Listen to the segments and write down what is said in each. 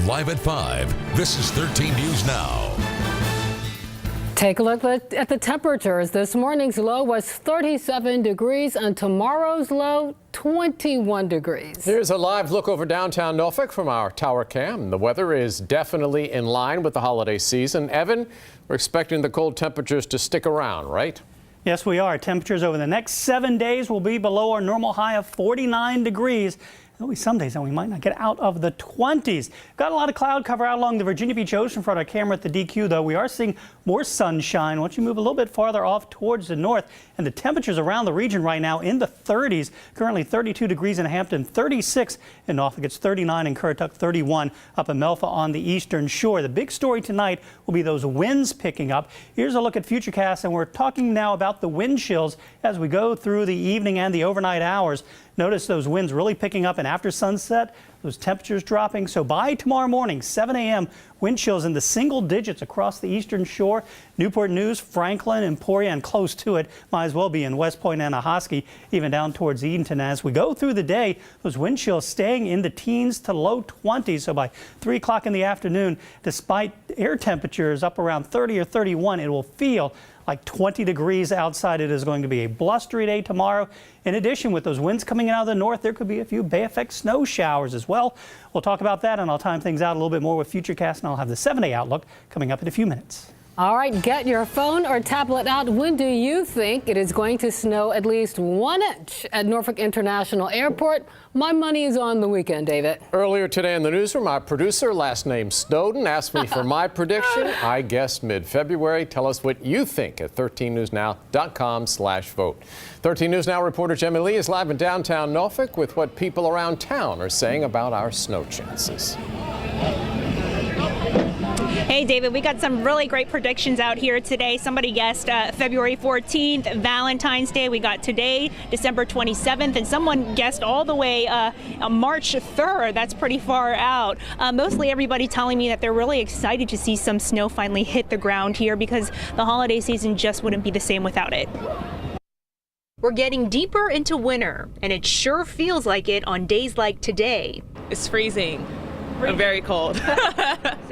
Live at 5, this is 13 News Now. Take a look at the temperatures. This morning's low was 37 degrees and tomorrow's low 21 degrees. Here's a live look over downtown Norfolk from our tower cam. The weather is definitely in line with the holiday season. Evan, we're expecting the cold temperatures to stick around, right? Yes, we are. Temperatures over the next 7 days will be below our normal high of 49 degrees. There'll be some days that we might not get out of the 20s. Got a lot of cloud cover out along the Virginia Beach oceanfront. Our camera at the DQ, though, we are seeing more sunshine once you move a little bit farther off towards the north. And the temperatures around the region right now in the 30s. Currently 32 degrees in Hampton, 36 in Norfolk. It's 39 in Currituck, 31 up in Melfa on the eastern shore. The big story tonight will be those winds picking up. Here's a look at Futurecast, and we're talking now about the wind chills as we go through the evening and the overnight hours. Notice those winds really picking up, and after sunset, those temperatures dropping. So by tomorrow morning, 7 a.m., wind chills in the single digits across the eastern shore. Newport News, Franklin, Emporia, and close to it might as well be in West Point and Ahoskie, even down towards Edenton. As we go through the day, those wind chills staying in the teens to low 20s. So by 3 o'clock in the afternoon, despite air temperatures up around 30 or 31, it will feel like 20 degrees outside. It is going to be a blustery day tomorrow. In addition, with those winds coming out of the north, there could be a few Bay Effect snow showers as well. We'll talk about that, and I'll time things out a little bit more with Futurecast, and I'll have the 7-day outlook coming up in a few minutes. All right, get your phone or tablet out. When do you think it is going to snow at least 1 inch at Norfolk International Airport? My money is on the weekend, David. Earlier today in the newsroom, our producer, last name Snowden, asked me for my prediction. I guessed mid-February. Tell us what you think at 13newsnow.com/vote. 13 News Now reporter Jemmy Lee is live in downtown Norfolk with what people around town are saying about our snow chances. Hey, David, we got some really great predictions out here today. Somebody guessed February 14th, Valentine's Day. We got today, December 27th, and someone guessed all the way March 3rd. That's pretty far out. Mostly everybody telling me that they're really excited to see some snow finally hit the ground here because the holiday season just wouldn't be the same without it. We're getting deeper into winter, and it sure feels like it on days like today. It's freezing. Very cold.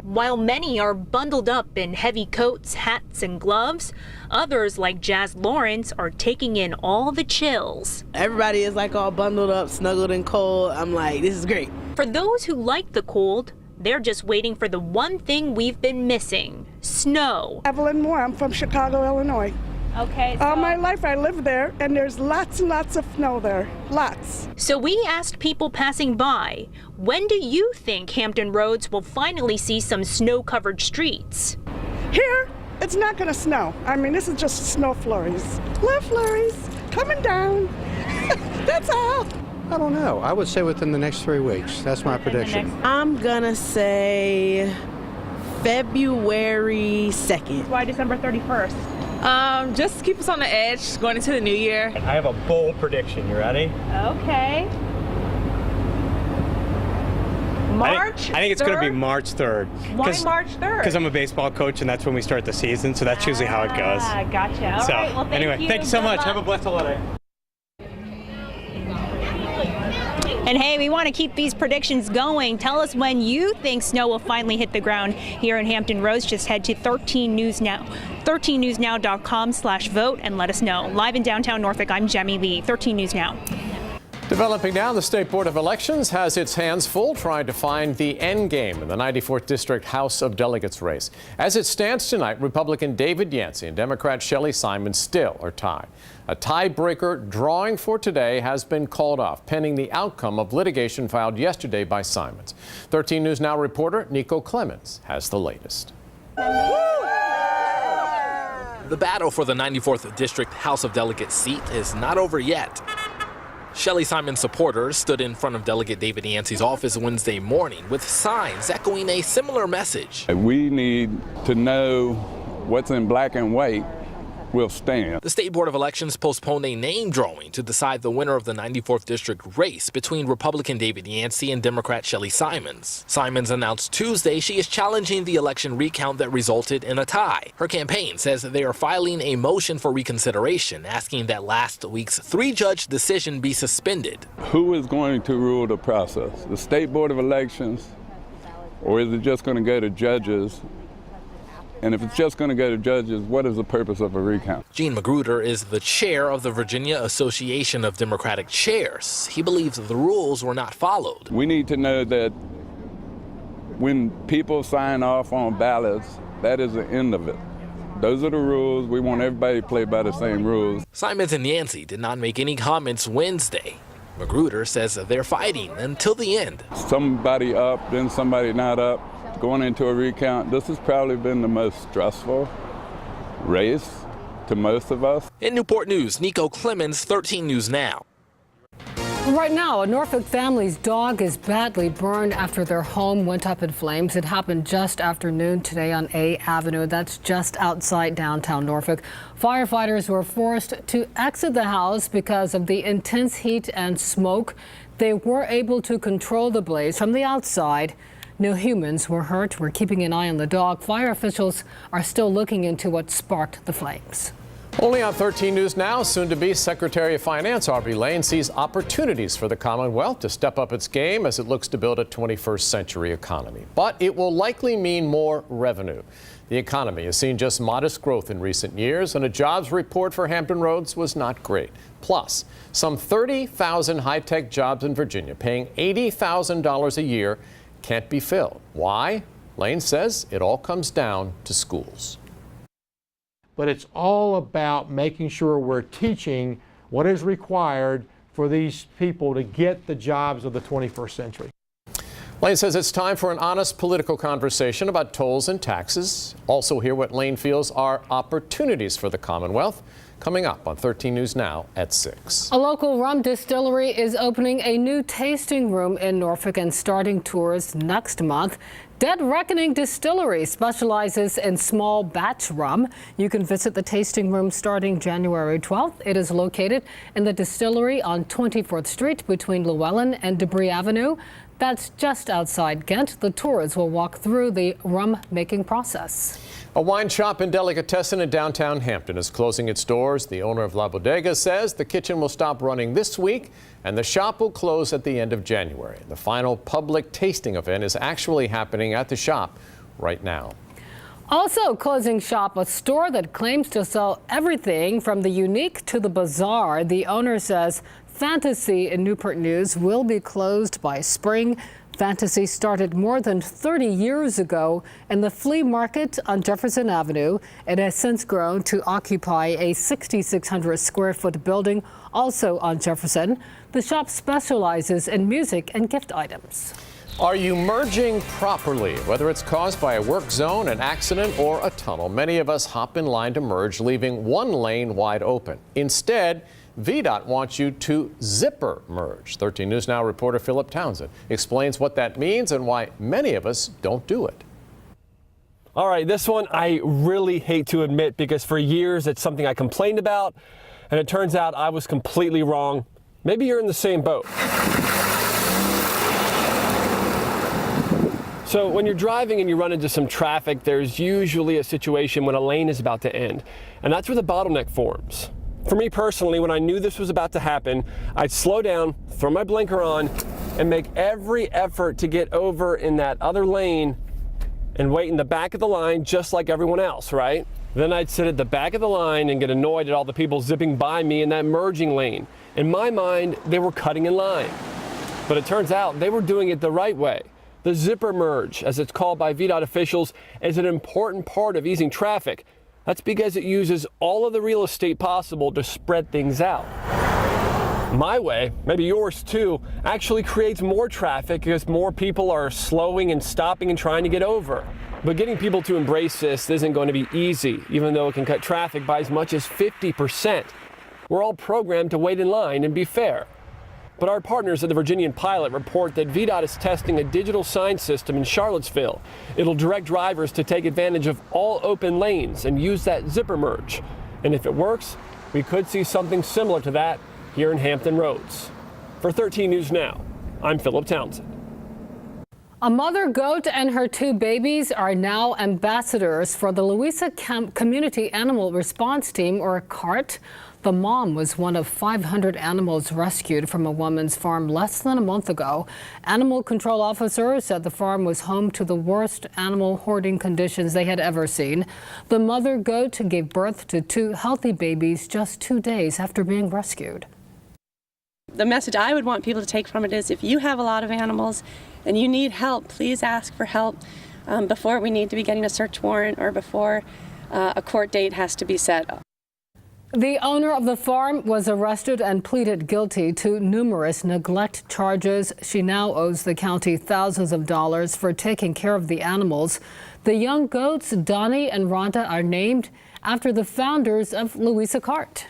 While many are bundled up in heavy coats, hats, and gloves, others, like Jazz Lawrence, are taking in all the chills. Everybody is like all bundled up, snuggled and cold. I'm like, this is great. For those who like the cold, they're just waiting for the one thing we've been missing: snow. Evelyn Moore, I'm from Chicago, Illinois. Okay. All my life I lived there, and there's lots and lots of snow there. Lots. So we asked people passing by, when do you think Hampton roads will finally see some snow-covered streets? Here, it's not going to snow. I mean, this is just snow flurries. Little flurries coming down. That's all. I don't know. I would say within the next 3 weeks. That's my prediction. I'm going to say February 2nd. Why December 31st? Just to keep us on the edge going into the new year. I have a bold prediction. You ready? Okay. March I think it's going to be March 3rd. Why March 3rd? Because I'm a baseball coach, and that's when we start the season, so that's usually how it goes. Gotcha. All right. Well, thank you so much. Have a blessed holiday. And hey, we want to keep these predictions going. Tell us when you think snow will finally hit the ground here in Hampton Roads. Just head to 13 News Now, 13newsnow.com/vote and let us know. Live in downtown Norfolk, I'm Jemmy Lee, 13 News Now. Developing now, the State Board of Elections has its hands full trying to find the end game in the 94th District House of Delegates race. As it stands tonight, Republican David Yancey and Democrat Shelley Simon still are tied. A tiebreaker drawing for today has been called off, pending the outcome of litigation filed yesterday by Simons. 13 News Now reporter Nico Clemens has the latest. The battle for the 94th District House of Delegates seat is not over yet. Shelley Simon supporters stood in front of Delegate David Yancey's office Wednesday morning with signs echoing a similar message. We need to know what's in black and white will stand. The State Board of Elections postponed a name drawing to decide the winner of the 94th District race between Republican David Yancey and Democrat Shelley Simons. Simons announced Tuesday she is challenging the election recount that resulted in a tie. Her campaign says they are filing a motion for reconsideration, asking that last week's 3-judge decision be suspended. Who is going to rule the process? The State Board of Elections Or is it just going to go to judges? And if it's just going to go to judges, what is the purpose of a recount? Gene Magruder is the chair of the Virginia Association of Democratic Chairs. He believes the rules were not followed. We need to know that when people sign off on ballots, that is the end of it. Those are the rules. We want everybody to play by the same rules. Simons and Yancey did not make any comments Wednesday. Magruder says they're fighting until the end. Somebody up, then somebody not up. Going into a recount, this has probably been the most stressful race to most of us. In Newport News, Nico Clemens, 13 News Now. Right now, a Norfolk family's dog is badly burned after their home went up in flames. It happened just after noon today on A Avenue. That's just outside downtown Norfolk. Firefighters were forced to exit the house because of the intense heat and smoke. They were able to control the blaze from the outside. No humans were hurt. We're keeping an eye on the dog. Fire officials are still looking into what sparked the flames. Only on 13 News Now, soon-to-be Secretary of Finance Aubrey Lane sees opportunities for the Commonwealth to step up its game as it looks to build a 21st century economy. But it will likely mean more revenue. The economy has seen just modest growth in recent years, and a jobs report for Hampton Roads was not great. Plus, some 30,000 high-tech jobs in Virginia paying $80,000 a year can't be filled. Why? Lane says it all comes down to schools. But it's all about making sure we're teaching what is required for these people to get the jobs of the 21st century. Lane says it's time for an honest political conversation about tolls and taxes. Also hear what Lane feels are opportunities for the Commonwealth. Coming up on 13 News Now at 6. A local rum distillery is opening a new tasting room in Norfolk and starting tours next month. Dead Reckoning Distillery specializes in small batch rum. You can visit the tasting room starting January 12th. It is located in the distillery on 24th Street between Llewellyn and Debris Avenue. That's just outside Ghent. The tours will walk through the rum making process. A wine shop and delicatessen in downtown Hampton is closing its doors. The owner of La Bodega says the kitchen will stop running this week and the shop will close at the end of January. The final public tasting event is actually happening at the shop right now. Also closing shop, a store that claims to sell everything from the unique to the bizarre. The owner says Fantasy in Newport News will be closed by spring. Fantasy started more than 30 years ago in the flea market on Jefferson Avenue. It has since grown to occupy a 6,600 square foot building also on Jefferson. The shop specializes in music and gift items. Are you merging properly? Whether it's caused by a work zone, an accident, or a tunnel, many of us hop in line to merge, leaving one lane wide open. Instead, VDOT wants you to zipper merge. 13 News Now reporter Philip Townsend explains what that means and why many of us don't do it. All right, this one I really hate to admit because for years it's something I complained about, and it turns out I was completely wrong. Maybe you're in the same boat. So when you're driving and you run into some traffic, there's usually a situation when a lane is about to end, and that's where the bottleneck forms. For me personally, when I knew this was about to happen, I'd slow down, throw my blinker on, and make every effort to get over in that other lane and wait in the back of the line just like everyone else, right? Then I'd sit at the back of the line and get annoyed at all the people zipping by me in that merging lane. In my mind, they were cutting in line. But it turns out they were doing it the right way. The zipper merge, as it's called by VDOT officials, is an important part of easing traffic. That's because it uses all of the real estate possible to spread things out. My way, maybe yours too, actually creates more traffic because more people are slowing and stopping and trying to get over. But getting people to embrace this isn't going to be easy, even though it can cut traffic by as much as 50%. We're all programmed to wait in line and be fair. But our partners at the Virginian Pilot report that VDOT is testing a digital sign system in Charlottesville. It'll direct drivers to take advantage of all open lanes and use that zipper merge. And if it works, we could see something similar to that here in Hampton Roads. For 13 News Now, I'm Philip Townsend. A mother goat and her 2 babies are now ambassadors for the Louisa Community Animal Response Team, or CART. The mom was one of 500 animals rescued from a woman's farm less than a month ago. Animal control officers said the farm was home to the worst animal hoarding conditions they had ever seen. The mother goat gave birth to 2 healthy babies just 2 days after being rescued. The message I would want people to take from it is, if you have a lot of animals and you need help, please ask for help before we need to be getting a search warrant or before a court date has to be set. The owner of the farm was arrested and pleaded guilty to numerous neglect charges. She now owes the county thousands of dollars for taking care of the animals. The young goats, Donnie and Rhonda, are named after the founders of Louisa Cart.